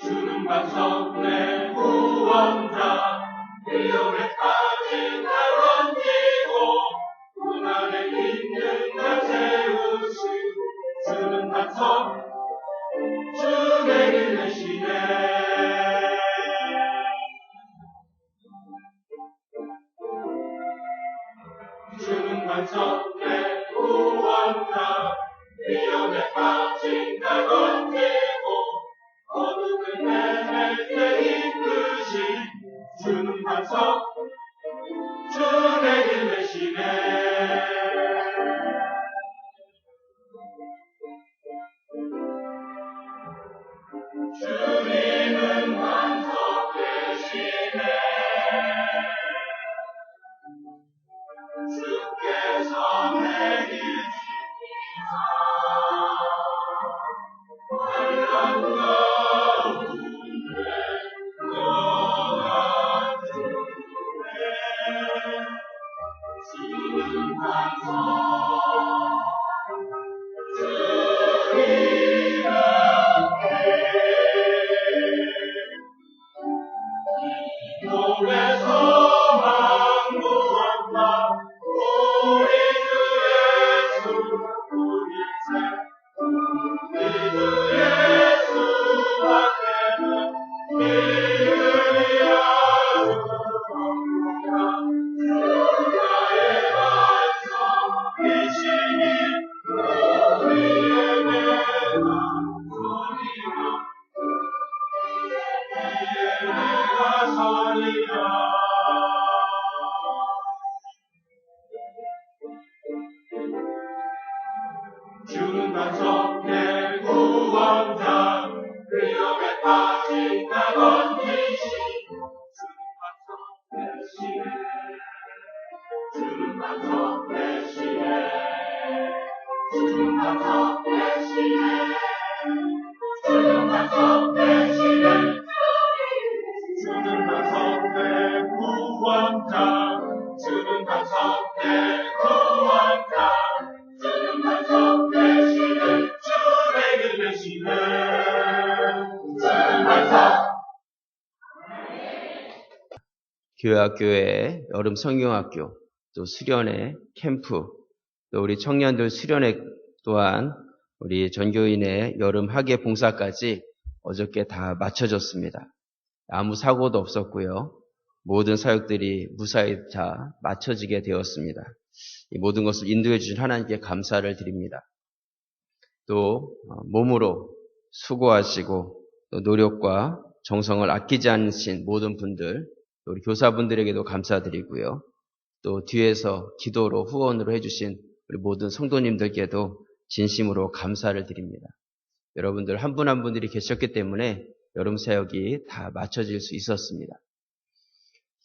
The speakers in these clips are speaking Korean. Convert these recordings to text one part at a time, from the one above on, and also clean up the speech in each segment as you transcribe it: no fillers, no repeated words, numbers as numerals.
주는 반석 내 구원자, 위험에 빠진 날 던지고 문 안에 있는 날 세우시고, 주는 반석 주 내게 되시네. 주는 반석 내 구원자, 위험에 빠진 날 던지고 어둠을 내낼 때 이끄신 주는 반석 주 내게 되시네. 주님은 반석 되시네. 주께서 내게 지키사 환란 가운데 너가 주네. 주는 반석 기도에서 만무한다. 우리 주 예수 우리 주 예수 밖에는 이름이 아주 없구나. 주나의 반석이시니 우리의 내가 소리나 내가 서리라. 주는 반석 내 구원자, 위험에 빠진 나 건지시. 주는 반석 대시네. 주는 반석 대시네. 주는 반석 대시네. 주는 반석 내 구원자, 주는 반석 내 구원자, 주는 반석 대시네. 주 내게 되시네. 주는 반석. 교회학교의 여름 성경학교, 또 수련회 캠프, 또 우리 청년들 수련회 또한 우리 전교인의 여름 학예 봉사까지 어저께 다 마쳐졌습니다. 아무 사고도 없었고요. 모든 사역들이 무사히 다 마쳐지게 되었습니다. 이 모든 것을 인도해 주신 하나님께 감사를 드립니다. 또 몸으로 수고하시고 또 노력과 정성을 아끼지 않으신 모든 분들, 우리 교사분들에게도 감사드리고요. 또 뒤에서 기도로 후원으로 해주신 우리 모든 성도님들께도 진심으로 감사를 드립니다. 여러분들 한 분 한 분들이 계셨기 때문에 여름 사역이 다 마쳐질 수 있었습니다.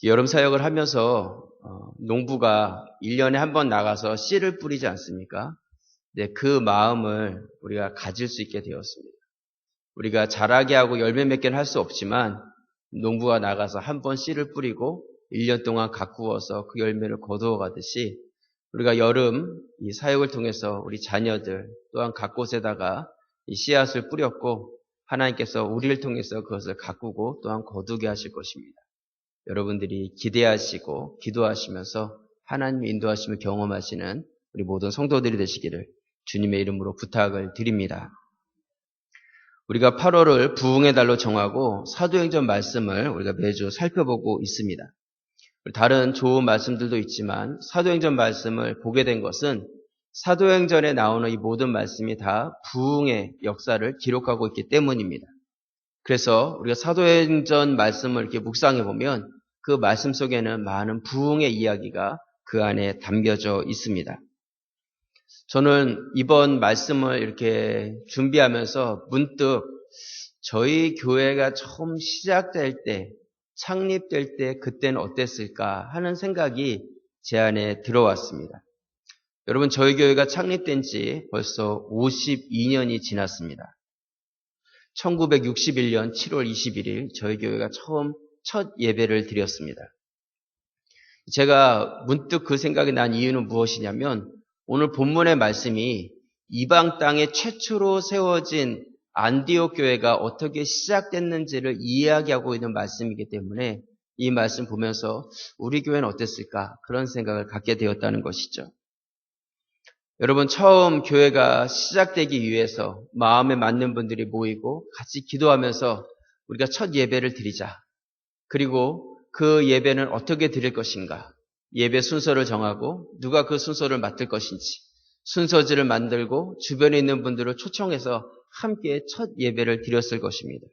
여름 사역을 하면서 농부가 1년에 한 번 나가서 씨를 뿌리지 않습니까? 네, 그 마음을 우리가 가질 수 있게 되었습니다. 우리가 자라게 하고 열매 맺게는 할 수 없지만 농부가 나가서 한 번 씨를 뿌리고 1년 동안 가꾸어서 그 열매를 거두어 가듯이 우리가 여름 이 사역을 통해서 우리 자녀들 또한 각 곳에다가 이 씨앗을 뿌렸고 하나님께서 우리를 통해서 그것을 가꾸고 또한 거두게 하실 것입니다. 여러분들이 기대하시고 기도하시면서 하나님의 인도하심을 경험하시는 우리 모든 성도들이 되시기를 주님의 이름으로 부탁을 드립니다. 우리가 8월을 부흥의 달로 정하고 사도행전 말씀을 우리가 매주 살펴보고 있습니다. 다른 좋은 말씀들도 있지만 사도행전 말씀을 보게 된 것은 사도행전에 나오는 이 모든 말씀이 다 부흥의 역사를 기록하고 있기 때문입니다. 그래서 우리가 사도행전 말씀을 이렇게 묵상해 보면 그 말씀 속에는 많은 부흥의 이야기가 그 안에 담겨져 있습니다. 저는 이번 말씀을 이렇게 준비하면서 문득 저희 교회가 처음 시작될 때, 창립될 때 그때는 어땠을까 하는 생각이 제 안에 들어왔습니다. 여러분, 저희 교회가 창립된 지 벌써 52년이 지났습니다. 1961년 7월 21일 저희 교회가 처음 첫 예배를 드렸습니다. 제가 문득 그 생각이 난 이유는 무엇이냐면 오늘 본문의 말씀이 이방 땅에 최초로 세워진 안디옥 교회가 어떻게 시작됐는지를 이야기하고 있는 말씀이기 때문에 이 말씀 보면서 우리 교회는 어땠을까 그런 생각을 갖게 되었다는 것이죠. 여러분, 처음 교회가 시작되기 위해서 마음에 맞는 분들이 모이고 같이 기도하면서 우리가 첫 예배를 드리자. 그리고 그 예배는 어떻게 드릴 것인가? 예배 순서를 정하고 누가 그 순서를 맡을 것인지 순서지를 만들고 주변에 있는 분들을 초청해서 함께 첫 예배를 드렸을 것입니다.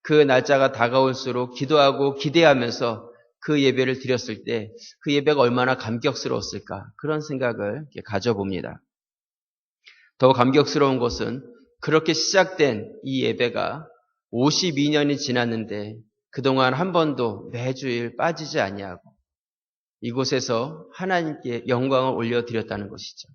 그 날짜가 다가올수록 기도하고 기대하면서 그 예배를 드렸을 때 그 예배가 얼마나 감격스러웠을까 그런 생각을 가져봅니다. 더 감격스러운 것은 그렇게 시작된 이 예배가 52년이 지났는데 그동안 한 번도 매주일 빠지지 아니하고 이곳에서 하나님께 영광을 올려드렸다는 것이죠.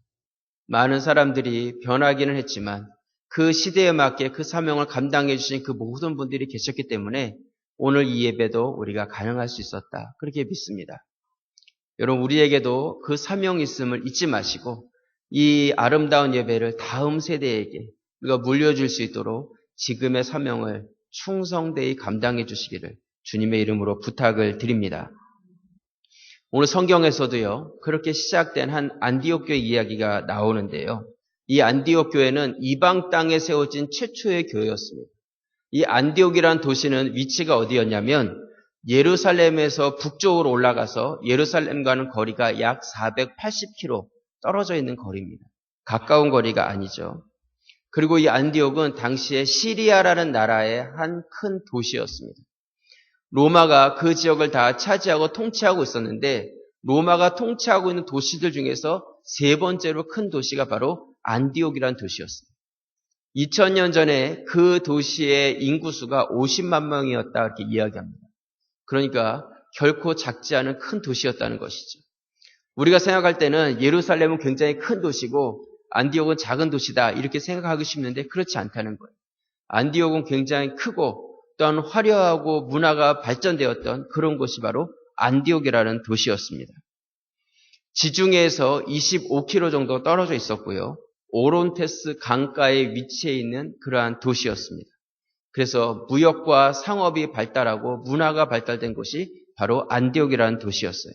많은 사람들이 변하기는 했지만 그 시대에 맞게 그 사명을 감당해 주신 그 모든 분들이 계셨기 때문에 오늘 이 예배도 우리가 가능할 수 있었다. 그렇게 믿습니다. 여러분, 우리에게도 그 사명이 있음을 잊지 마시고 이 아름다운 예배를 다음 세대에게 우리가 물려줄 수 있도록 지금의 사명을 충성되이 감당해 주시기를 주님의 이름으로 부탁을 드립니다. 오늘 성경에서도요, 그렇게 시작된 한 안디옥 교회 이야기가 나오는데요. 이 안디옥 교회는 이방 땅에 세워진 최초의 교회였습니다. 이 안디옥이라는 도시는 위치가 어디였냐면 예루살렘에서 북쪽으로 올라가서 예루살렘과는 거리가 약 480km 떨어져 있는 거리입니다. 가까운 거리가 아니죠. 그리고 이 안디옥은 당시에 시리아라는 나라의 한 큰 도시였습니다. 로마가 그 지역을 다 차지하고 통치하고 있었는데 로마가 통치하고 있는 도시들 중에서 세 번째로 큰 도시가 바로 안디옥이라는 도시였습니다. 2000년 전에 그 도시의 인구수가 50만 명이었다 이렇게 이야기합니다. 그러니까 결코 작지 않은 큰 도시였다는 것이죠. 우리가 생각할 때는 예루살렘은 굉장히 큰 도시고 안디옥은 작은 도시다 이렇게 생각하기 쉽는데 그렇지 않다는 거예요. 안디옥은 굉장히 크고 또한 화려하고 문화가 발전되었던 그런 곳이 바로 안디옥이라는 도시였습니다. 지중해에서 25km 정도 떨어져 있었고요. 오론테스 강가에 위치해 있는 그러한 도시였습니다. 그래서 무역과 상업이 발달하고 문화가 발달된 곳이 바로 안디옥이라는 도시였어요.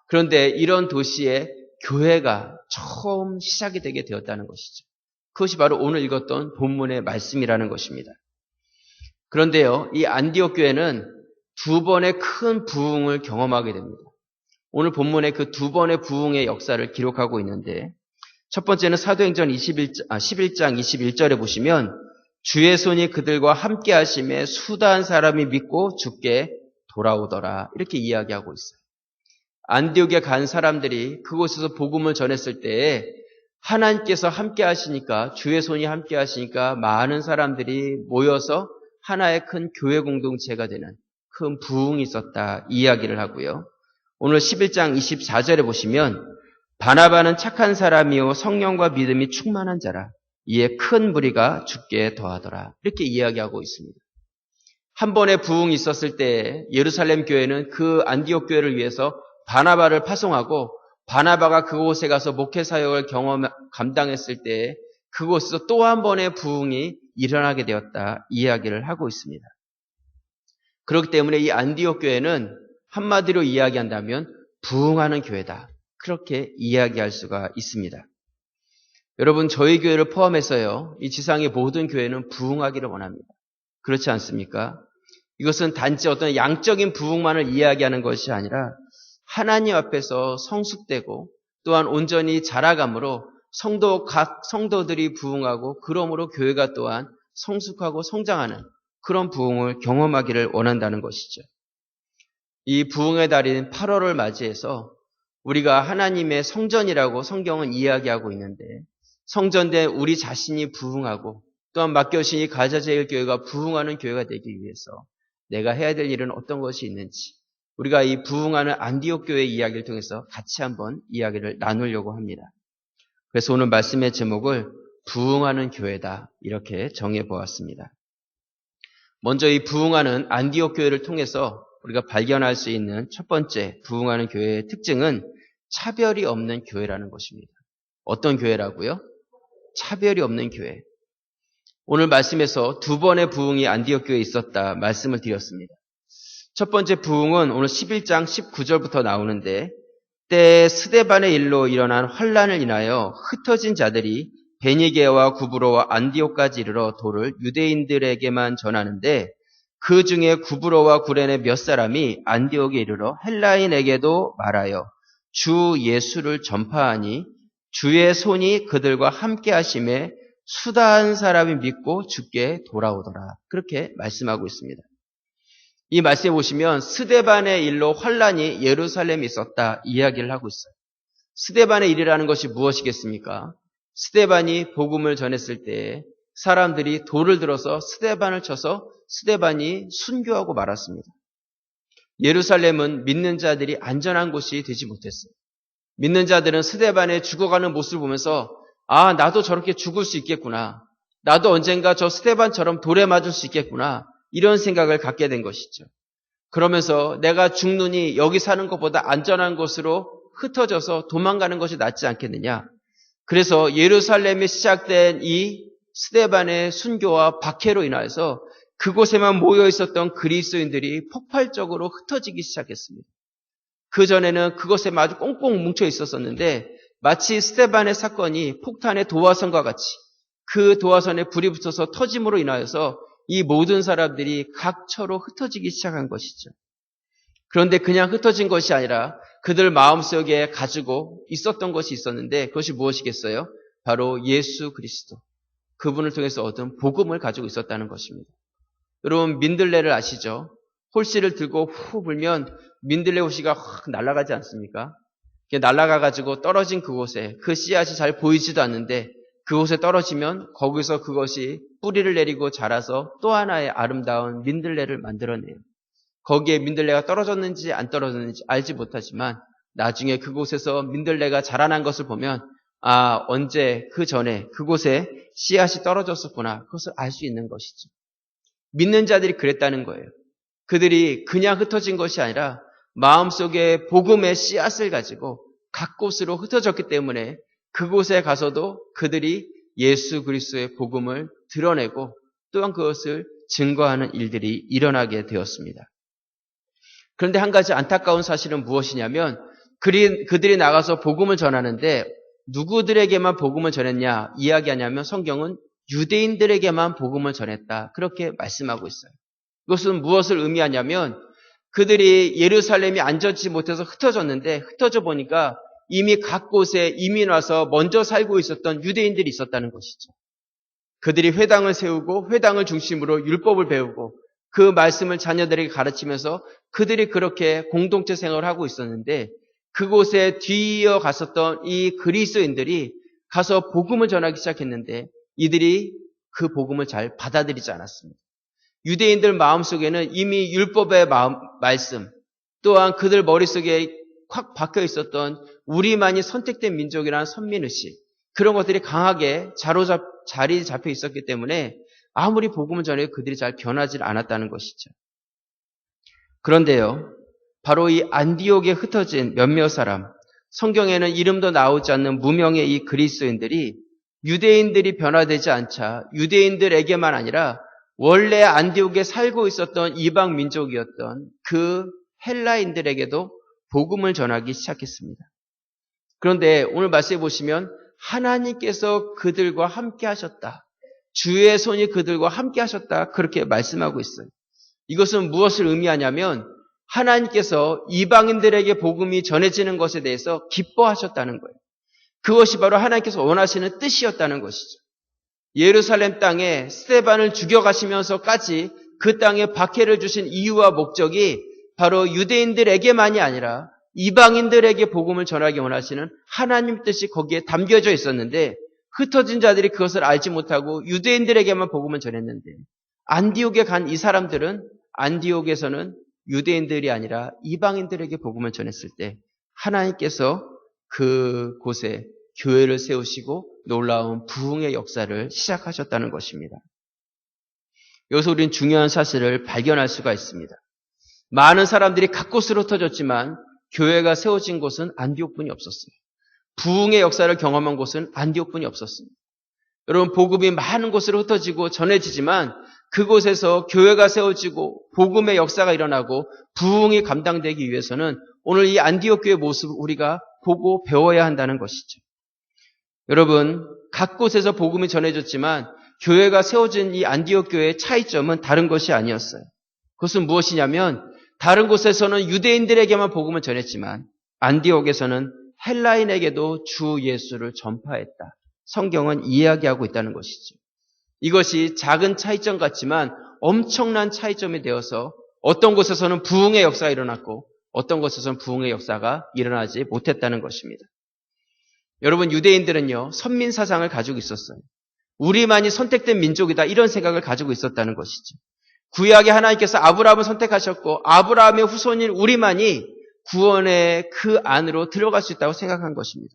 그런데 이런 도시에 교회가 처음 시작이 되게 되었다는 것이죠. 그것이 바로 오늘 읽었던 본문의 말씀이라는 것입니다. 그런데요, 이 안디옥 교회는 두 번의 큰 부흥을 경험하게 됩니다. 오늘 본문에 그 두 번의 부흥의 역사를 기록하고 있는데 첫 번째는 사도행전 11장 21절에 보시면 주의 손이 그들과 함께 하심에 수다한 사람이 믿고 주께 돌아오더라 이렇게 이야기하고 있어요. 안디옥에 간 사람들이 그곳에서 복음을 전했을 때에 하나님께서 함께 하시니까 주의 손이 함께 하시니까 많은 사람들이 모여서 하나의 큰 교회 공동체가 되는 큰 부흥이 있었다 이야기를 하고요. 오늘 11장 24절에 보시면 바나바는 착한 사람이요 성령과 믿음이 충만한 자라 이에 큰 무리가 주께 더하더라 이렇게 이야기하고 있습니다. 한 번의 부흥이 있었을 때 예루살렘 교회는 그 안디옥 교회를 위해서 바나바를 파송하고 바나바가 그곳에 가서 목회 사역을 감당했을 때 그곳에서 또 한 번의 부흥이 일어나게 되었다 이야기를 하고 있습니다. 그렇기 때문에 이 안디옥 교회는 한마디로 이야기한다면 부흥하는 교회다. 그렇게 이야기할 수가 있습니다. 여러분, 저희 교회를 포함해서요, 이 지상의 모든 교회는 부흥하기를 원합니다. 그렇지 않습니까? 이것은 단지 어떤 양적인 부흥만을 이야기하는 것이 아니라 하나님 앞에서 성숙되고 또한 온전히 자라감으로 각 성도들이 부흥하고 그러므로 교회가 또한 성숙하고 성장하는 그런 부흥을 경험하기를 원한다는 것이죠. 이 부흥의 달인 8월을 맞이해서 우리가 하나님의 성전이라고 성경은 이야기하고 있는데 성전된 우리 자신이 부흥하고 또한 맡겨주신 이 가자제일교회가 부흥하는 교회가 되기 위해서 내가 해야 될 일은 어떤 것이 있는지 우리가 이 부흥하는 안디옥 교회 이야기를 통해서 같이 한번 이야기를 나누려고 합니다. 그래서 오늘 말씀의 제목을 부흥하는 교회다 이렇게 정해보았습니다. 먼저 이 부흥하는 안디옥 교회를 통해서 우리가 발견할 수 있는 첫 번째 부흥하는 교회의 특징은 차별이 없는 교회라는 것입니다. 어떤 교회라고요? 차별이 없는 교회. 오늘 말씀에서 두 번의 부흥이 안디옥 교회에 있었다 말씀을 드렸습니다. 첫 번째 부흥은 오늘 11장 19절부터 나오는데 때 스데반의 일로 일어난 환란을 인하여 흩어진 자들이 베니게와 구브로와 안디옥까지 이르러 도를 유대인들에게만 전하는데 그 중에 구브로와 구레네 몇 사람이 안디옥에 이르러 헬라인에게도 말하여 주 예수를 전파하니 주의 손이 그들과 함께 하심에 수다한 사람이 믿고 주께 돌아오더라. 그렇게 말씀하고 있습니다. 이 말씀에 보시면 스데반의 일로 환란이 예루살렘에 있었다 이야기를 하고 있어요. 스데반의 일이라는 것이 무엇이겠습니까? 스데반이 복음을 전했을 때 사람들이 돌을 들어서 스데반을 쳐서 스데반이 순교하고 말았습니다. 예루살렘은 믿는 자들이 안전한 곳이 되지 못했어요. 믿는 자들은 스데반의 죽어가는 모습을 보면서 아, 나도 저렇게 죽을 수 있겠구나. 나도 언젠가 저 스데반처럼 돌에 맞을 수 있겠구나. 이런 생각을 갖게 된 것이죠. 그러면서 내가 죽느니 여기 사는 것보다 안전한 곳으로 흩어져서 도망가는 것이 낫지 않겠느냐. 그래서 예루살렘에 시작된 이 스데반의 순교와 박해로 인하여서 그곳에만 모여 있었던 그리스도인들이 폭발적으로 흩어지기 시작했습니다. 그전에는 그곳에 아주 꽁꽁 뭉쳐 있었었는데 마치 스데반의 사건이 폭탄의 도화선과 같이 그 도화선에 불이 붙어서 터짐으로 인하여서 이 모든 사람들이 각처로 흩어지기 시작한 것이죠. 그런데 그냥 흩어진 것이 아니라 그들 마음속에 가지고 있었던 것이 있었는데 그것이 무엇이겠어요? 바로 예수 그리스도. 그분을 통해서 얻은 복음을 가지고 있었다는 것입니다. 여러분 민들레를 아시죠? 홀씨를 들고 후 불면 민들레 홀씨가 확 날아가지 않습니까? 날아가가지고 떨어진 그곳에 그 씨앗이 잘 보이지도 않는데 그곳에 떨어지면 거기서 그것이 뿌리를 내리고 자라서 또 하나의 아름다운 민들레를 만들어내요. 거기에 민들레가 떨어졌는지 안 떨어졌는지 알지 못하지만 나중에 그곳에서 민들레가 자라난 것을 보면 아, 언제 그 전에 그곳에 씨앗이 떨어졌었구나. 그것을 알 수 있는 것이죠. 믿는 자들이 그랬다는 거예요. 그들이 그냥 흩어진 것이 아니라 마음속에 복음의 씨앗을 가지고 각 곳으로 흩어졌기 때문에 그곳에 가서도 그들이 예수 그리스도의 복음을 드러내고 또한 그것을 증거하는 일들이 일어나게 되었습니다. 그런데 한 가지 안타까운 사실은 무엇이냐면 그들이 나가서 복음을 전하는데 누구들에게만 복음을 전했냐 이야기하냐면 성경은 유대인들에게만 복음을 전했다. 그렇게 말씀하고 있어요. 이것은 무엇을 의미하냐면 그들이 예루살렘이 안전치 못해서 흩어졌는데 흩어져 보니까 이미 각 곳에 이민 와서 먼저 살고 있었던 유대인들이 있었다는 것이죠. 그들이 회당을 세우고 회당을 중심으로 율법을 배우고 그 말씀을 자녀들에게 가르치면서 그들이 그렇게 공동체 생활을 하고 있었는데 그곳에 뒤이어 갔었던 이 그리스도인들이 가서 복음을 전하기 시작했는데 이들이 그 복음을 잘 받아들이지 않았습니다. 유대인들 마음속에는 이미 율법의 말씀 또한 그들 머릿속에 확 박혀 있었던 우리만이 선택된 민족이라는 선민의식 그런 것들이 강하게 자리 잡혀 있었기 때문에 아무리 복음을 전해도 그들이 잘 변하지 않았다는 것이죠. 그런데요. 바로 이 안디옥에 흩어진 몇몇 사람 성경에는 이름도 나오지 않는 무명의 이 그리스도인들이 유대인들이 변화되지 않자 유대인들에게만 아니라 원래 안디옥에 살고 있었던 이방 민족이었던 그 헬라인들에게도 복음을 전하기 시작했습니다. 그런데 오늘 말씀해 보시면 하나님께서 그들과 함께 하셨다. 주의 손이 그들과 함께 하셨다. 그렇게 말씀하고 있어요. 이것은 무엇을 의미하냐면 하나님께서 이방인들에게 복음이 전해지는 것에 대해서 기뻐하셨다는 거예요. 그것이 바로 하나님께서 원하시는 뜻이었다는 것이죠. 예루살렘 땅에 스데반을 죽여가시면서까지 그 땅에 박해를 주신 이유와 목적이 바로 유대인들에게만이 아니라 이방인들에게 복음을 전하기 원하시는 하나님 뜻이 거기에 담겨져 있었는데 흩어진 자들이 그것을 알지 못하고 유대인들에게만 복음을 전했는데 안디옥에 간 이 사람들은 안디옥에서는 유대인들이 아니라 이방인들에게 복음을 전했을 때 하나님께서 그곳에 교회를 세우시고 놀라운 부흥의 역사를 시작하셨다는 것입니다. 여기서 우리는 중요한 사실을 발견할 수가 있습니다. 많은 사람들이 각 곳으로 흩어졌지만 교회가 세워진 곳은 안디옥뿐이 없었어요. 부흥의 역사를 경험한 곳은 안디옥뿐이 없었습니다. 여러분, 복음이 많은 곳으로 흩어지고 전해지지만 그곳에서 교회가 세워지고 복음의 역사가 일어나고 부흥이 감당되기 위해서는 오늘 이 안디옥 교회의 모습을 우리가 보고 배워야 한다는 것이죠. 여러분, 각 곳에서 복음이 전해졌지만 교회가 세워진 이 안디옥 교회의 차이점은 다른 것이 아니었어요. 그것은 무엇이냐면 다른 곳에서는 유대인들에게만 복음을 전했지만 안디옥에서는 헬라인에게도 주 예수를 전파했다. 성경은 이야기하고 있다는 것이죠. 이것이 작은 차이점 같지만 엄청난 차이점이 되어서 어떤 곳에서는 부흥의 역사가 일어났고 어떤 곳에서는 부흥의 역사가 일어나지 못했다는 것입니다. 여러분, 유대인들은요, 선민 사상을 가지고 있었어요. 우리만이 선택된 민족이다, 이런 생각을 가지고 있었다는 것이죠. 구약에 하나님께서 아브라함을 선택하셨고 아브라함의 후손인 우리만이 구원의 그 안으로 들어갈 수 있다고 생각한 것입니다.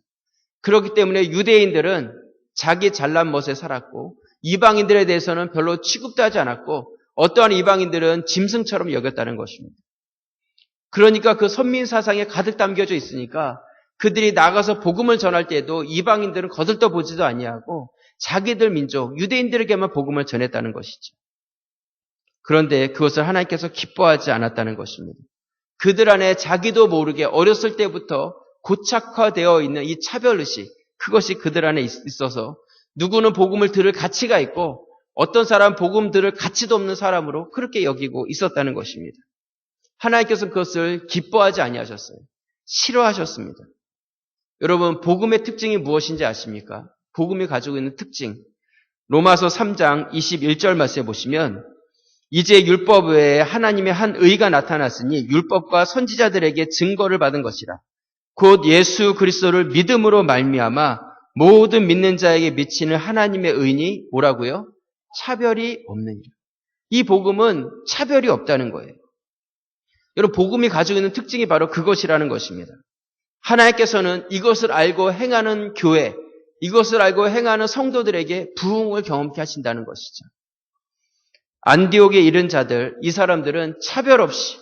그렇기 때문에 유대인들은 자기 잘난 멋에 살았고 이방인들에 대해서는 별로 취급도 하지 않았고 어떠한 이방인들은 짐승처럼 여겼다는 것입니다. 그러니까 그 선민 사상에 가득 담겨져 있으니까 그들이 나가서 복음을 전할 때에도 이방인들은 거들떠 보지도 아니하고 자기들 민족, 유대인들에게만 복음을 전했다는 것이죠. 그런데 그것을 하나님께서 기뻐하지 않았다는 것입니다. 그들 안에 자기도 모르게 어렸을 때부터 고착화되어 있는 이 차별의식, 그것이 그들 안에 있어서 누구는 복음을 들을 가치가 있고 어떤 사람은 복음 들을 가치도 없는 사람으로 그렇게 여기고 있었다는 것입니다. 하나님께서 그것을 기뻐하지 아니하셨어요. 싫어하셨습니다. 여러분, 복음의 특징이 무엇인지 아십니까? 복음이 가지고 있는 특징. 로마서 3장 21절 말씀에 보시면 이제 율법 외에 하나님의 한 의가 나타났으니 율법과 선지자들에게 증거를 받은 것이라. 곧 예수 그리스도를 믿음으로 말미암아 모든 믿는 자에게 미치는 하나님의 의니 뭐라고요? 차별이 없느니라. 이 복음은 차별이 없다는 거예요. 여러분, 복음이 가지고 있는 특징이 바로 그것이라는 것입니다. 하나님께서는 이것을 알고 행하는 교회, 이것을 알고 행하는 성도들에게 부흥을 경험케 하신다는 것이죠. 안디옥에 이른 자들, 이 사람들은 차별 없이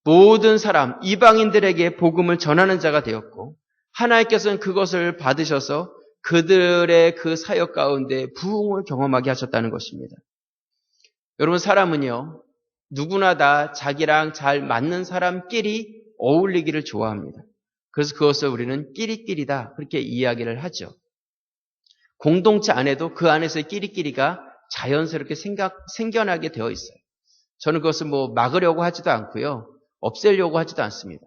모든 사람, 이방인들에게 복음을 전하는 자가 되었고 하나님께서는 그것을 받으셔서 그들의 그 사역 가운데 부흥을 경험하게 하셨다는 것입니다. 여러분, 사람은요, 누구나 다 자기랑 잘 맞는 사람끼리 어울리기를 좋아합니다. 그래서 그것을 우리는 끼리끼리다, 그렇게 이야기를 하죠. 공동체 안에도 그 안에서의 끼리끼리가 자연스럽게 생겨나게 되어 있어요. 저는 그것을 막으려고 하지도 않고요. 없애려고 하지도 않습니다.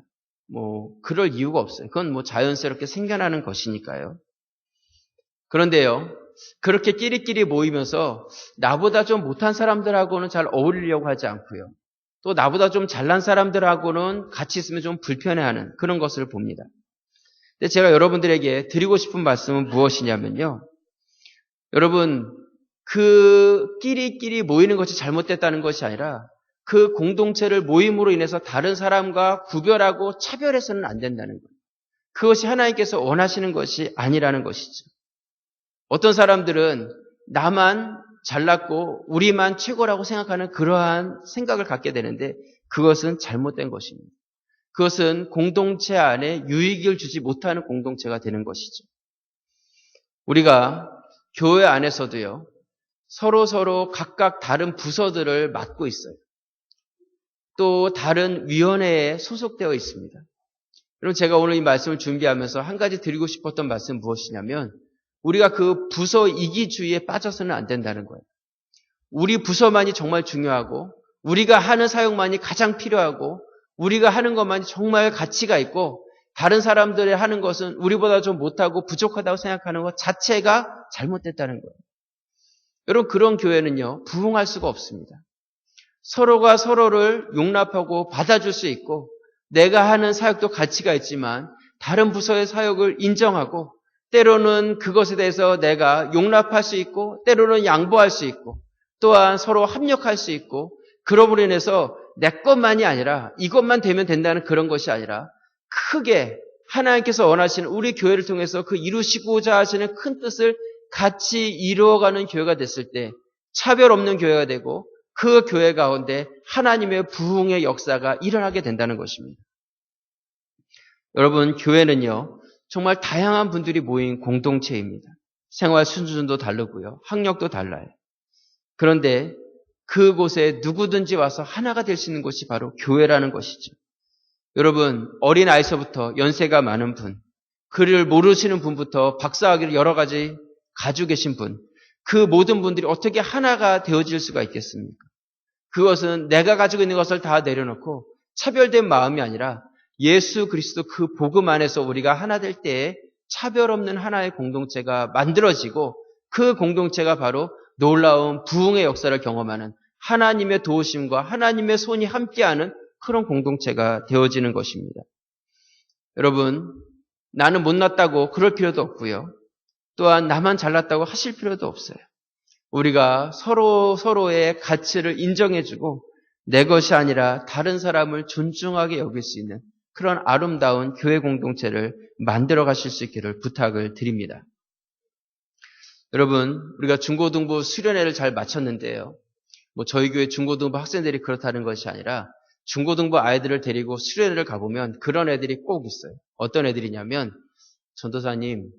그럴 이유가 없어요. 그건 자연스럽게 생겨나는 것이니까요. 그런데요, 그렇게 끼리끼리 모이면서 나보다 좀 못한 사람들하고는 잘 어울리려고 하지 않고요. 또 나보다 좀 잘난 사람들하고는 같이 있으면 좀 불편해하는 그런 것을 봅니다. 근데 제가 여러분들에게 드리고 싶은 말씀은 무엇이냐면요. 여러분, 그 끼리끼리 모이는 것이 잘못됐다는 것이 아니라 그 공동체를 모임으로 인해서 다른 사람과 구별하고 차별해서는 안 된다는 거예요. 그것이 하나님께서 원하시는 것이 아니라는 것이죠. 어떤 사람들은 나만 잘났고 우리만 최고라고 생각하는 그러한 생각을 갖게 되는데 그것은 잘못된 것입니다. 그것은 공동체 안에 유익을 주지 못하는 공동체가 되는 것이죠. 우리가 교회 안에서도요, 서로 각각 다른 부서들을 맡고 있어요. 또 다른 위원회에 소속되어 있습니다. 여러분, 제가 오늘 이 말씀을 준비하면서 한 가지 드리고 싶었던 말씀은 무엇이냐면 우리가 그 부서 이기주의에 빠져서는 안 된다는 거예요. 우리 부서만이 정말 중요하고 우리가 하는 사역만이 가장 필요하고 우리가 하는 것만이 정말 가치가 있고 다른 사람들이 하는 것은 우리보다 좀 못하고 부족하다고 생각하는 것 자체가 잘못됐다는 거예요. 여러분, 그런 교회는요, 부흥할 수가 없습니다. 서로가 서로를 용납하고 받아줄 수 있고 내가 하는 사역도 가치가 있지만 다른 부서의 사역을 인정하고 때로는 그것에 대해서 내가 용납할 수 있고 때로는 양보할 수 있고 또한 서로 합력할 수 있고 그럼으로 인해서 내 것만이 아니라 이것만 되면 된다는 그런 것이 아니라 크게 하나님께서 원하시는 우리 교회를 통해서 그 이루시고자 하시는 큰 뜻을 같이 이루어가는 교회가 됐을 때 차별 없는 교회가 되고 그 교회 가운데 하나님의 부흥의 역사가 일어나게 된다는 것입니다. 여러분, 교회는요, 정말 다양한 분들이 모인 공동체입니다. 생활 수준도 다르고요, 학력도 달라요. 그런데 그곳에 누구든지 와서 하나가 될 수 있는 곳이 바로 교회라는 것이죠. 여러분, 어린아이서부터 연세가 많은 분, 글을 모르시는 분부터 박사학위를 여러 가지 가지고 계신 분, 그 모든 분들이 어떻게 하나가 되어질 수가 있겠습니까? 그것은 내가 가지고 있는 것을 다 내려놓고 차별된 마음이 아니라 예수 그리스도 그 복음 안에서 우리가 하나 될 때에 차별 없는 하나의 공동체가 만들어지고 그 공동체가 바로 놀라운 부흥의 역사를 경험하는 하나님의 도우심과 하나님의 손이 함께하는 그런 공동체가 되어지는 것입니다. 여러분, 나는 못났다고 그럴 필요도 없고요. 또한 나만 잘났다고 하실 필요도 없어요. 우리가 서로의 가치를 인정해주고 내 것이 아니라 다른 사람을 존중하게 여길 수 있는 그런 아름다운 교회 공동체를 만들어 가실 수 있기를 부탁을 드립니다. 여러분, 우리가 중고등부 수련회를 잘 마쳤는데요. 저희 교회 중고등부 학생들이 그렇다는 것이 아니라 중고등부 아이들을 데리고 수련회를 가보면 그런 애들이 꼭 있어요. 어떤 애들이냐면, 전도사님,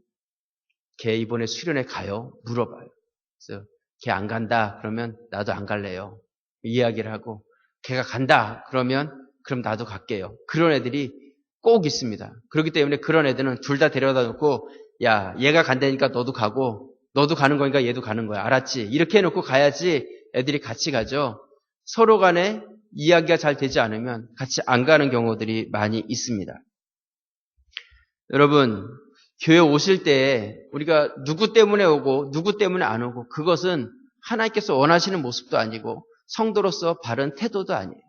걔 이번에 수련회 가요? 물어봐요. 그래서 걔 안 간다 그러면 나도 안 갈래요. 이야기를 하고, 걔가 간다 그러면 그럼 나도 갈게요. 그런 애들이 꼭 있습니다. 그렇기 때문에 그런 애들은 둘 다 데려다 놓고, 야, 얘가 간다니까 너도 가고 너도 가는 거니까 얘도 가는 거야. 알았지? 이렇게 해놓고 가야지 애들이 같이 가죠. 서로 간에 이야기가 잘 되지 않으면 같이 안 가는 경우들이 많이 있습니다. 여러분, 교회 오실 때 우리가 누구 때문에 오고 누구 때문에 안 오고 그것은 하나님께서 원하시는 모습도 아니고 성도로서 바른 태도도 아니에요.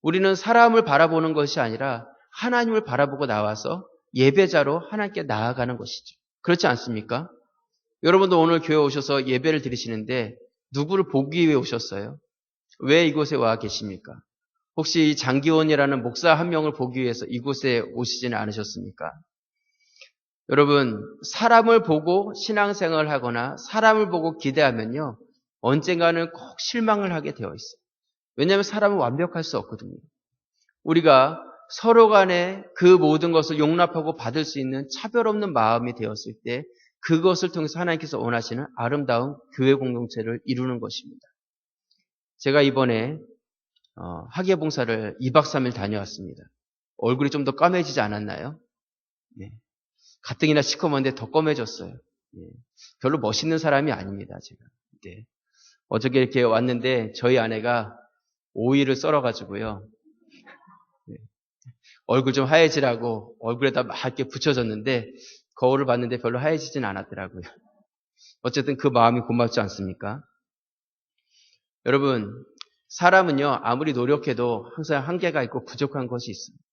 우리는 사람을 바라보는 것이 아니라 하나님을 바라보고 나와서 예배자로 하나님께 나아가는 것이죠. 그렇지 않습니까? 여러분도 오늘 교회 오셔서 예배를 드리시는데 누구를 보기 위해 오셨어요? 왜 이곳에 와 계십니까? 혹시 장기원이라는 목사 한 명을 보기 위해서 이곳에 오시지는 않으셨습니까? 여러분, 사람을 보고 신앙생활을 하거나 사람을 보고 기대하면요, 언젠가는 꼭 실망을 하게 되어 있어요. 왜냐하면 사람은 완벽할 수 없거든요. 우리가 서로 간에 그 모든 것을 용납하고 받을 수 있는 차별 없는 마음이 되었을 때 그것을 통해서 하나님께서 원하시는 아름다운 교회 공동체를 이루는 것입니다. 제가 이번에 학예봉사를 2박 3일 다녀왔습니다. 얼굴이 좀 더 까매지지 않았나요? 네. 가뜩이나 시커먼데 더 검해졌어요. 네. 별로 멋있는 사람이 아닙니다, 제가. 네. 어저께 이렇게 왔는데 저희 아내가 오이를 썰어가지고요. 네. 얼굴 좀 하얘지라고 얼굴에다 막 이렇게 붙여줬는데 거울을 봤는데 별로 하얘지진 않았더라고요. 어쨌든 그 마음이 고맙지 않습니까? 여러분, 사람은요, 아무리 노력해도 항상 한계가 있고 부족한 것이 있습니다.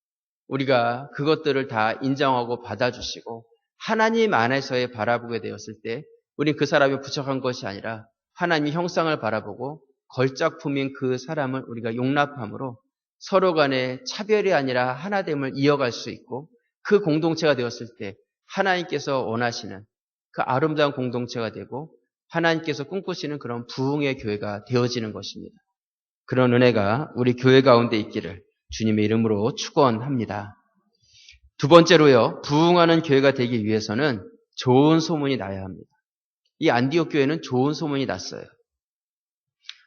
우리가 그것들을 다 인정하고 받아주시고 하나님 안에서의 바라보게 되었을 때 우린 그 사람이 부족한 것이 아니라 하나님의 형상을 바라보고 걸작품인 그 사람을 우리가 용납함으로 서로 간에 차별이 아니라 하나됨을 이어갈 수 있고 그 공동체가 되었을 때 하나님께서 원하시는 그 아름다운 공동체가 되고 하나님께서 꿈꾸시는 그런 부흥의 교회가 되어지는 것입니다. 그런 은혜가 우리 교회 가운데 있기를 주님의 이름으로 축원합니다. 두 번째로요, 부흥하는 교회가 되기 위해서는 좋은 소문이 나야 합니다. 이 안디옥 교회는 좋은 소문이 났어요.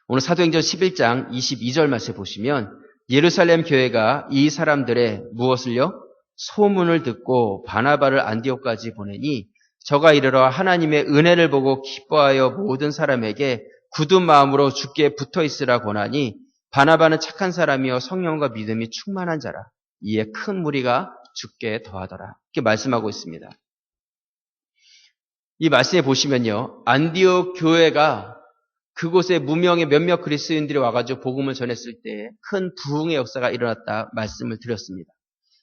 오늘 사도행전 11장 22절 말씀 보시면 예루살렘 교회가 이 사람들의 무엇을요? 소문을 듣고 바나바를 안디옥까지 보내니 저가 이르러 하나님의 은혜를 보고 기뻐하여 모든 사람에게 굳은 마음으로 주께 붙어 있으라 권하니 바나바는 착한 사람이요 성령과 믿음이 충만한 자라. 이에 큰 무리가 주께 더하더라. 이렇게 말씀하고 있습니다. 이 말씀에 보시면요, 안디옥 교회가 그곳에 무명의 몇몇 그리스도인들이 와가지고 복음을 전했을 때 큰 부흥의 역사가 일어났다 말씀을 드렸습니다.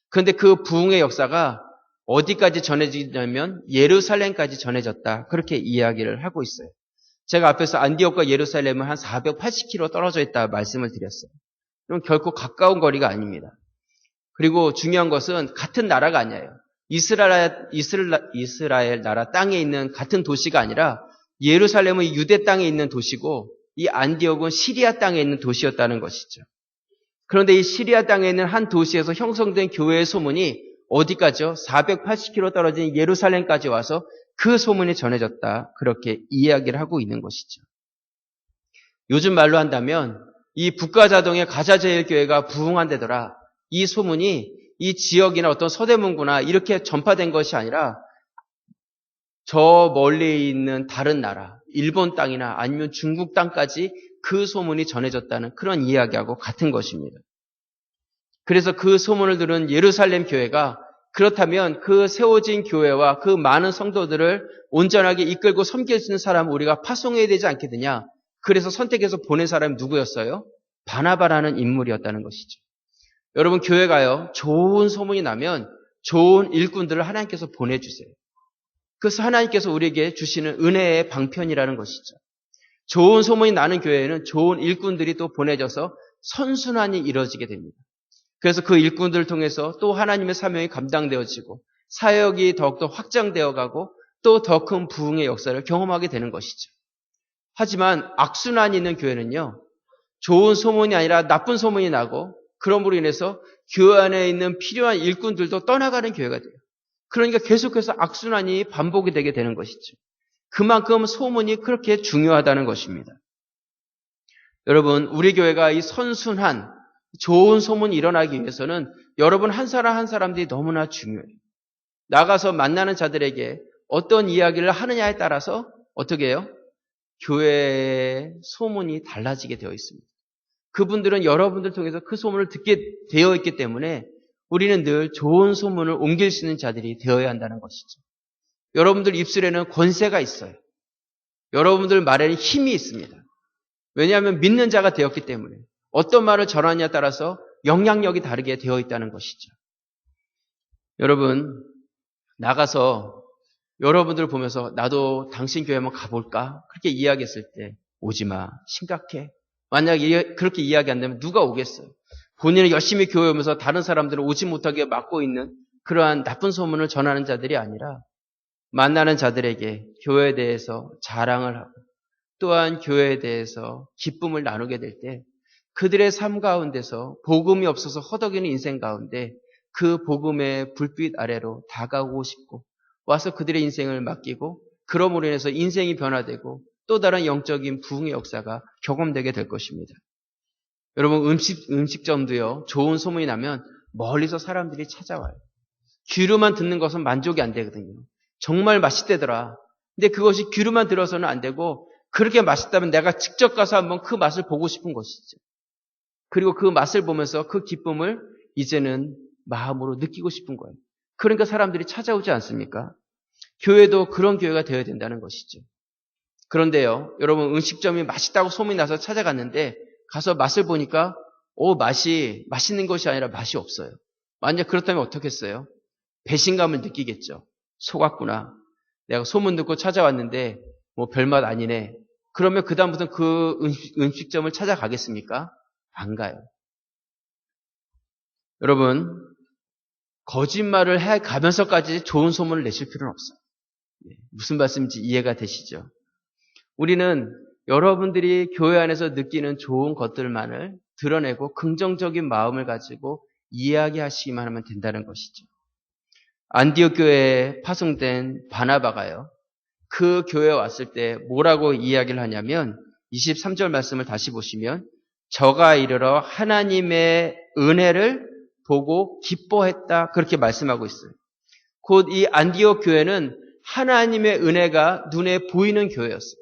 그런데 그 부흥의 역사가 어디까지 전해지냐면 예루살렘까지 전해졌다. 그렇게 이야기를 하고 있어요. 제가 앞에서 안디옥과 예루살렘은 한 480km 떨어져 있다 말씀을 드렸어요. 그럼 결코 가까운 거리가 아닙니다. 그리고 중요한 것은 같은 나라가 아니에요. 이스라엘 나라 땅에 있는 같은 도시가 아니라 예루살렘은 유대 땅에 있는 도시고 이 안디옥은 시리아 땅에 있는 도시였다는 것이죠. 그런데 이 시리아 땅에 있는 한 도시에서 형성된 교회의 소문이 어디까지요? 480km 떨어진 예루살렘까지 와서 그 소문이 전해졌다. 그렇게 이야기를 하고 있는 것이죠. 요즘 말로 한다면 이 북가자동의 가자제일교회가 부흥한다더라. 이 소문이 이 지역이나 어떤 서대문구나 이렇게 전파된 것이 아니라 저 멀리 있는 다른 나라, 일본 땅이나 아니면 중국 땅까지 그 소문이 전해졌다는 그런 이야기하고 같은 것입니다. 그래서 그 소문을 들은 예루살렘 교회가 그렇다면 그 세워진 교회와 그 많은 성도들을 온전하게 이끌고 섬길 수 있는 사람을 우리가 파송해야 되지 않겠느냐. 그래서 선택해서 보낸 사람이 누구였어요? 바나바라는 인물이었다는 것이죠. 여러분 교회가요. 좋은 소문이 나면 좋은 일꾼들을 하나님께서 보내주세요. 그래서 하나님께서 우리에게 주시는 은혜의 방편이라는 것이죠. 좋은 소문이 나는 교회에는 좋은 일꾼들이 또 보내져서 선순환이 이루어지게 됩니다. 그래서 그 일꾼들을 통해서 또 하나님의 사명이 감당되어지고 사역이 더욱더 확장되어 가고 또 더 큰 부흥의 역사를 경험하게 되는 것이죠. 하지만 악순환이 있는 교회는요. 좋은 소문이 아니라 나쁜 소문이 나고 그럼으로 인해서 교회 안에 있는 필요한 일꾼들도 떠나가는 교회가 돼요. 그러니까 계속해서 악순환이 반복이 되게 되는 것이죠. 그만큼 소문이 그렇게 중요하다는 것입니다. 여러분, 우리 교회가 이 선순환, 좋은 소문이 일어나기 위해서는 여러분 한 사람 한 사람들이 너무나 중요해요. 나가서 만나는 자들에게 어떤 이야기를 하느냐에 따라서 어떻게 해요? 교회의 소문이 달라지게 되어 있습니다. 그분들은 여러분들 통해서 그 소문을 듣게 되어 있기 때문에 우리는 늘 좋은 소문을 옮길 수 있는 자들이 되어야 한다는 것이죠. 여러분들 입술에는 권세가 있어요. 여러분들 말에는 힘이 있습니다. 왜냐하면 믿는 자가 되었기 때문에 어떤 말을 전하느냐에 따라서 영향력이 다르게 되어 있다는 것이죠. 여러분 나가서 여러분들 보면서 나도 당신 교회 한번 가볼까? 그렇게 이야기했을 때 오지 마. 심각해. 만약에 그렇게 이야기 안 되면 누가 오겠어요? 본인은 열심히 교회 오면서 다른 사람들을 오지 못하게 막고 있는 그러한 나쁜 소문을 전하는 자들이 아니라 만나는 자들에게 교회에 대해서 자랑을 하고 또한 교회에 대해서 기쁨을 나누게 될 때 그들의 삶 가운데서 복음이 없어서 허덕이는 인생 가운데 그 복음의 불빛 아래로 다가오고 싶고 와서 그들의 인생을 맡기고 그러므로 인해서 인생이 변화되고 또 다른 영적인 부흥의 역사가 경험되게 될 것입니다. 여러분 음식점도요. 좋은 소문이 나면 멀리서 사람들이 찾아와요. 귀로만 듣는 것은 만족이 안 되거든요. 정말 맛있대더라. 근데 그것이 귀로만 들어서는 안 되고 그렇게 맛있다면 내가 직접 가서 한번 그 맛을 보고 싶은 것이죠. 그리고 그 맛을 보면서 그 기쁨을 이제는 마음으로 느끼고 싶은 거예요. 그러니까 사람들이 찾아오지 않습니까? 교회도 그런 교회가 되어야 된다는 것이죠. 그런데요, 여러분 음식점이 맛있다고 소문이 나서 찾아갔는데 가서 맛을 보니까 맛이 맛있는 것이 아니라 맛이 없어요. 만약 그렇다면 어떻겠어요? 배신감을 느끼겠죠. 속았구나. 내가 소문 듣고 찾아왔는데 별맛 아니네. 그러면 그다음부터는 그 음식점을 찾아가겠습니까? 안 가요. 여러분 거짓말을 해 가면서까지 좋은 소문을 내실 필요는 없어요. 무슨 말씀인지 이해가 되시죠? 우리는 여러분들이 교회 안에서 느끼는 좋은 것들만을 드러내고 긍정적인 마음을 가지고 이야기하시기만 하면 된다는 것이죠. 안디옥 교회에 파송된 바나바가요. 그 교회에 왔을 때 뭐라고 이야기를 하냐면 23절 말씀을 다시 보시면 저가 이르러 하나님의 은혜를 보고 기뻐했다 그렇게 말씀하고 있어요. 곧 이 안디옥 교회는 하나님의 은혜가 눈에 보이는 교회였어요.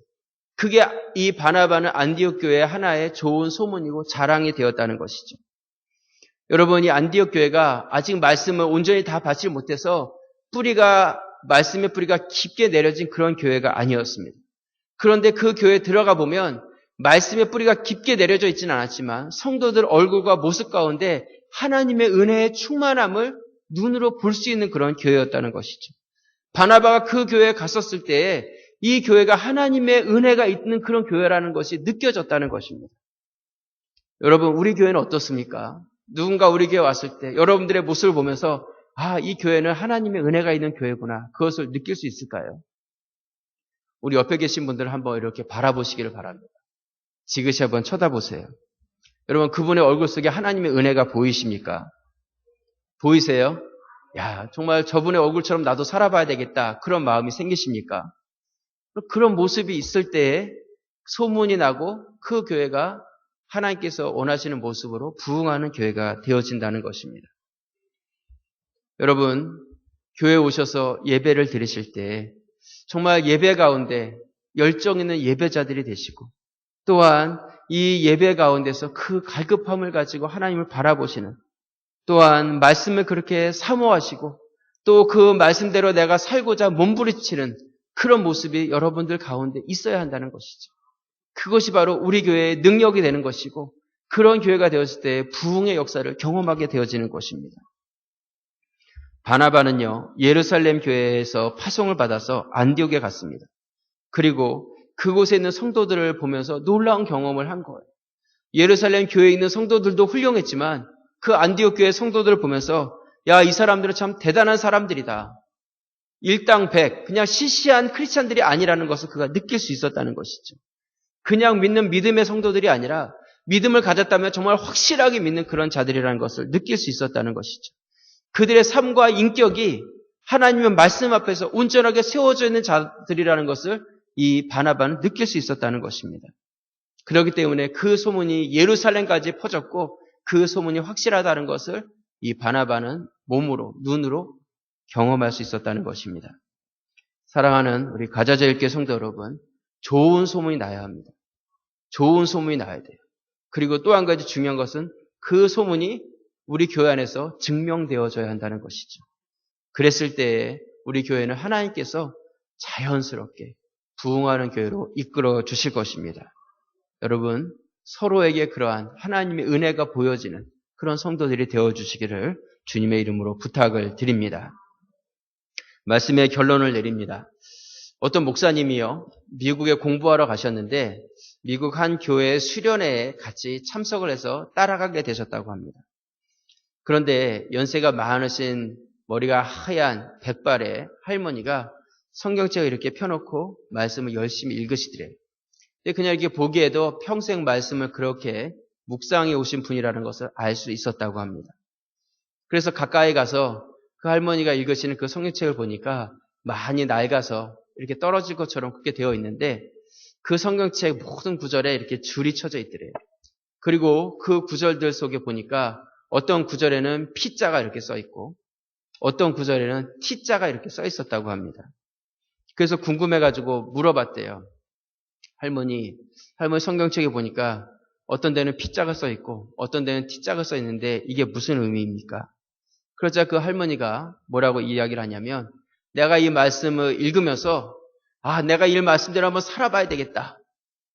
그게 이 바나바는 안디옥 교회의 하나의 좋은 소문이고 자랑이 되었다는 것이죠. 여러분 이 안디옥 교회가 아직 말씀을 온전히 다 받지 못해서 말씀의 뿌리가 깊게 내려진 그런 교회가 아니었습니다. 그런데 그 교회에 들어가 보면 말씀의 뿌리가 깊게 내려져 있지는 않았지만 성도들 얼굴과 모습 가운데 하나님의 은혜의 충만함을 눈으로 볼 수 있는 그런 교회였다는 것이죠. 바나바가 그 교회에 갔었을 때에 이 교회가 하나님의 은혜가 있는 그런 교회라는 것이 느껴졌다는 것입니다. 여러분 우리 교회는 어떻습니까? 누군가 우리 교회에 왔을 때 여러분들의 모습을 보면서 이 교회는 하나님의 은혜가 있는 교회구나. 그것을 느낄 수 있을까요? 우리 옆에 계신 분들을 한번 이렇게 바라보시기를 바랍니다. 지그시 한번 쳐다보세요. 여러분, 그분의 얼굴 속에 하나님의 은혜가 보이십니까? 보이세요? 야, 정말 저분의 얼굴처럼 나도 살아봐야 되겠다. 그런 마음이 생기십니까? 그런 모습이 있을 때에 소문이 나고 그 교회가 하나님께서 원하시는 모습으로 부흥하는 교회가 되어진다는 것입니다. 여러분, 교회에 오셔서 예배를 드리실 때 정말 예배 가운데 열정 있는 예배자들이 되시고 또한 이 예배 가운데서 그 갈급함을 가지고 하나님을 바라보시는 또한 말씀을 그렇게 사모하시고 또 그 말씀대로 내가 살고자 몸부림치는 그런 모습이 여러분들 가운데 있어야 한다는 것이죠. 그것이 바로 우리 교회의 능력이 되는 것이고 그런 교회가 되었을 때 부흥의 역사를 경험하게 되어지는 것입니다. 바나바는요, 예루살렘 교회에서 파송을 받아서 안디옥에 갔습니다. 그리고 그곳에 있는 성도들을 보면서 놀라운 경험을 한 거예요. 예루살렘 교회에 있는 성도들도 훌륭했지만 그 안디옥 교회 성도들을 보면서 야, 이 사람들은 참 대단한 사람들이다. 일당백, 그냥 시시한 크리스찬들이 아니라는 것을 그가 느낄 수 있었다는 것이죠. 그냥 믿는 믿음의 성도들이 아니라 믿음을 가졌다면 정말 확실하게 믿는 그런 자들이라는 것을 느낄 수 있었다는 것이죠. 그들의 삶과 인격이 하나님의 말씀 앞에서 온전하게 세워져 있는 자들이라는 것을 이 바나바는 느낄 수 있었다는 것입니다. 그렇기 때문에 그 소문이 예루살렘까지 퍼졌고 그 소문이 확실하다는 것을 이 바나바는 몸으로, 눈으로 경험할 수 있었다는 것입니다. 사랑하는 우리 가자제일교회 성도 여러분, 좋은 소문이 나야 합니다. 좋은 소문이 나야 돼요. 그리고 또 한 가지 중요한 것은 그 소문이 우리 교회 안에서 증명되어져야 한다는 것이죠. 그랬을 때 우리 교회는 하나님께서 자연스럽게 부흥하는 교회로 이끌어 주실 것입니다. 여러분, 서로에게 그러한 하나님의 은혜가 보여지는 그런 성도들이 되어주시기를 주님의 이름으로 부탁을 드립니다. 말씀의 결론을 내립니다. 어떤 목사님이요, 미국에 공부하러 가셨는데 미국 한 교회 수련회에 같이 참석을 해서 따라가게 되셨다고 합니다. 그런데 연세가 많으신 머리가 하얀 백발의 할머니가 성경책을 이렇게 펴놓고 말씀을 열심히 읽으시더래요. 근데 그냥 이렇게 보기에도 평생 말씀을 그렇게 묵상해 오신 분이라는 것을 알 수 있었다고 합니다. 그래서 가까이 가서 그 할머니가 읽으시는 그 성경책을 보니까 많이 낡아서 이렇게 떨어질 것처럼 그렇게 되어 있는데 그 성경책 모든 구절에 이렇게 줄이 쳐져 있더래요. 그리고 그 구절들 속에 보니까 어떤 구절에는 P자가 이렇게 써 있고 어떤 구절에는 T자가 이렇게 써 있었다고 합니다. 그래서 궁금해가지고 물어봤대요. 할머니 성경책에 보니까 어떤 데는 P자가 써 있고 어떤 데는 T자가 써 있는데 이게 무슨 의미입니까? 그러자 그 할머니가 뭐라고 이야기를 하냐면 내가 이 말씀을 읽으면서 내가 이 말씀대로 한번 살아봐야 되겠다.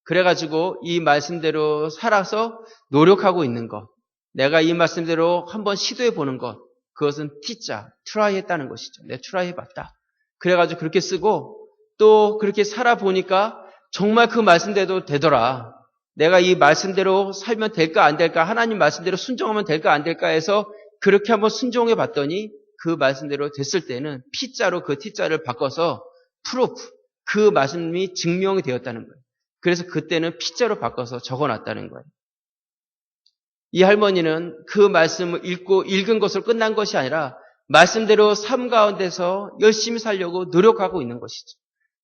그래가지고 이 말씀대로 살아서 노력하고 있는 것, 내가 이 말씀대로 한번 시도해 보는 것, 그것은 T자, 트라이 했다는 것이죠. 내가 트라이 해봤다. 그래가지고 그렇게 쓰고 또 그렇게 살아보니까 정말 그 말씀대로 되더라. 내가 이 말씀대로 살면 될까 안 될까, 하나님 말씀대로 순종하면 될까 안 될까 해서 그렇게 한번 순종해 봤더니 그 말씀대로 됐을 때는 P자로 그 T자를 바꿔서 프루프, 그 말씀이 증명이 되었다는 거예요. 그래서 그때는 P자로 바꿔서 적어놨다는 거예요. 이 할머니는 그 말씀을 읽은 것으로 끝난 것이 아니라 말씀대로 삶 가운데서 열심히 살려고 노력하고 있는 것이죠.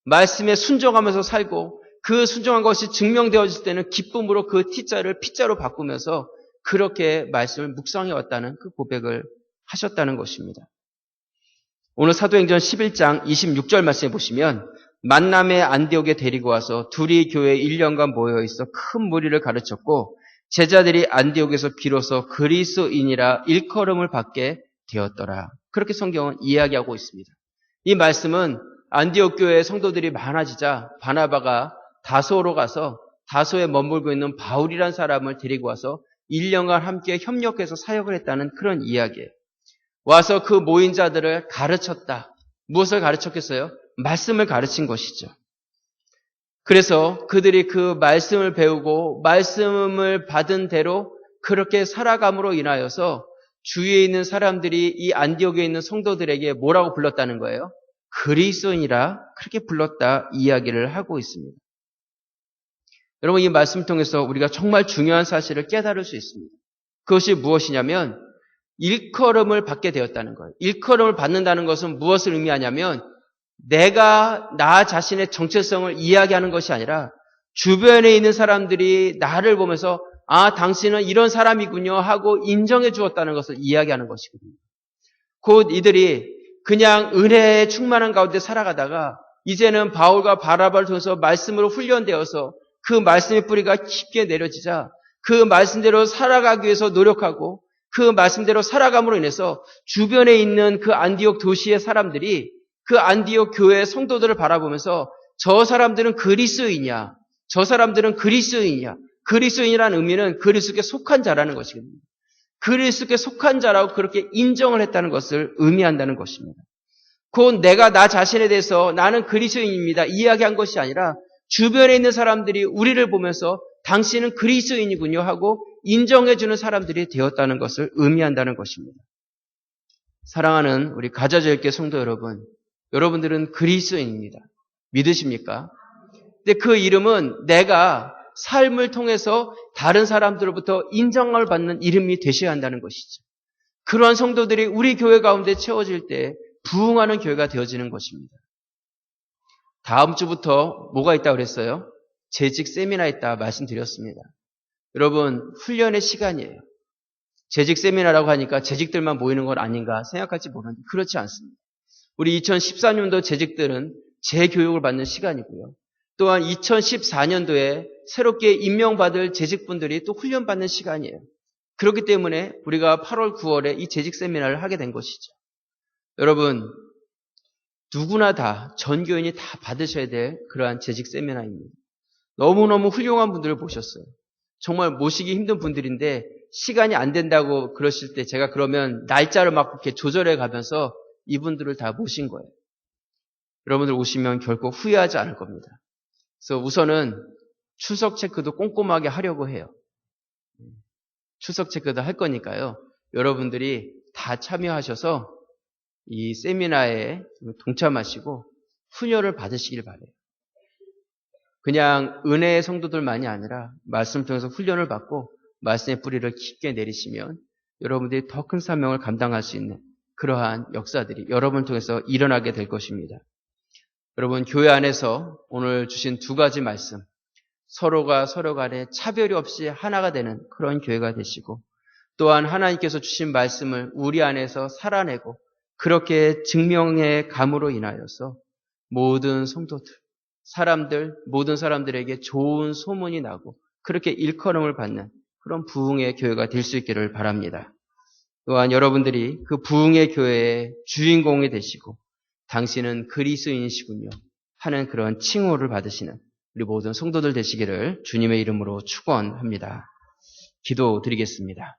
말씀에 순종하면서 살고 그 순종한 것이 증명되어질 때는 기쁨으로 그 T자를 P자로 바꾸면서 그렇게 말씀을 묵상해 왔다는 그 고백을 하셨다는 것입니다. 오늘 사도행전 11장 26절 말씀에 보시면 만남의 안디옥에 데리고 와서 둘이 교회에 1년간 모여있어 큰 무리를 가르쳤고 제자들이 안디옥에서 비로소 그리스도인이라 일컬음을 받게 되었더라. 그렇게 성경은 이야기하고 있습니다. 이 말씀은 안디옥 교회의 성도들이 많아지자 바나바가 다소로 가서 다소에 머물고 있는 바울이라는 사람을 데리고 와서 1년간 함께 협력해서 사역을 했다는 그런 이야기예요. 와서 그 모인 자들을 가르쳤다. 무엇을 가르쳤겠어요? 말씀을 가르친 것이죠. 그래서 그들이 그 말씀을 배우고 말씀을 받은 대로 그렇게 살아감으로 인하여서 주위에 있는 사람들이 이 안디옥에 있는 성도들에게 뭐라고 불렀다는 거예요? 그리스도인이라 그렇게 불렀다 이야기를 하고 있습니다. 여러분, 이 말씀을 통해서 우리가 정말 중요한 사실을 깨달을 수 있습니다. 그것이 무엇이냐면 일컬음을 받게 되었다는 거예요. 일컬음을 받는다는 것은 무엇을 의미하냐면 내가 나 자신의 정체성을 이야기하는 것이 아니라 주변에 있는 사람들이 나를 보면서 아, 당신은 이런 사람이군요 하고 인정해 주었다는 것을 이야기하는 것이거든요. 곧 이들이 그냥 은혜에 충만한 가운데 살아가다가 이제는 바울과 바나바를 통해서 말씀으로 훈련되어서 그 말씀의 뿌리가 깊게 내려지자 그 말씀대로 살아가기 위해서 노력하고 그 말씀대로 살아감으로 인해서 주변에 있는 그 안디옥 도시의 사람들이 그 안디옥 교회의 성도들을 바라보면서 저 사람들은 그리스도이냐, 저 사람들은 그리스도이냐, 그리스도인이라는 의미는 그리스도께 속한 자라는 것이거든요. 그리스도께 속한 자라고 그렇게 인정을 했다는 것을 의미한다는 것입니다. 곧 내가 나 자신에 대해서 나는 그리스도인입니다 이야기한 것이 아니라 주변에 있는 사람들이 우리를 보면서 당신은 그리스도인이군요 하고 인정해주는 사람들이 되었다는 것을 의미한다는 것입니다. 사랑하는 우리 가자절개 성도 여러분, 여러분들은 그리스도인입니다. 믿으십니까? 근데 그 이름은 내가 삶을 통해서 다른 사람들로부터 인정을 받는 이름이 되셔야 한다는 것이죠. 그러한 성도들이 우리 교회 가운데 채워질 때 부흥하는 교회가 되어지는 것입니다. 다음 주부터 뭐가 있다고 그랬어요? 재직 세미나 있다 말씀드렸습니다. 여러분, 훈련의 시간이에요. 재직 세미나라고 하니까 재직들만 모이는 건 아닌가 생각할지 모르는데 그렇지 않습니다. 우리 2014년도 재직들은 재교육을 받는 시간이고요. 또한 2014년도에 새롭게 임명받을 재직분들이 또 훈련받는 시간이에요. 그렇기 때문에 우리가 8월, 9월에 이 재직 세미나를 하게 된 것이죠. 여러분, 누구나 다, 전교인이 다 받으셔야 될 그러한 재직 세미나입니다. 너무너무 훌륭한 분들을 모셨어요. 정말 모시기 힘든 분들인데 시간이 안 된다고 그러실 때 제가 그러면 날짜를 막 이렇게 조절해 가면서 이분들을 다 모신 거예요. 여러분들 오시면 결코 후회하지 않을 겁니다. 그래서 우선은 출석 체크도 꼼꼼하게 하려고 해요. 출석 체크도 할 거니까요. 여러분들이 다 참여하셔서 이 세미나에 동참하시고 훈련을 받으시길 바라요. 그냥 은혜의 성도들만이 아니라 말씀 통해서 훈련을 받고 말씀의 뿌리를 깊게 내리시면 여러분들이 더 큰 사명을 감당할 수 있는 그러한 역사들이 여러분을 통해서 일어나게 될 것입니다. 여러분, 교회 안에서 오늘 주신 두 가지 말씀, 서로가 서로 간에 차별이 없이 하나가 되는 그런 교회가 되시고 또한 하나님께서 주신 말씀을 우리 안에서 살아내고 그렇게 증명해 감으로 인하여서 모든 성도들, 모든 사람들에게 좋은 소문이 나고 그렇게 일컬음을 받는 그런 부흥의 교회가 될 수 있기를 바랍니다. 또한 여러분들이 그 부흥의 교회의 주인공이 되시고 당신은 그리스도인이시군요 하는 그런 칭호를 받으시는 우리 모든 성도들 되시기를 주님의 이름으로 축원합니다. 기도드리겠습니다.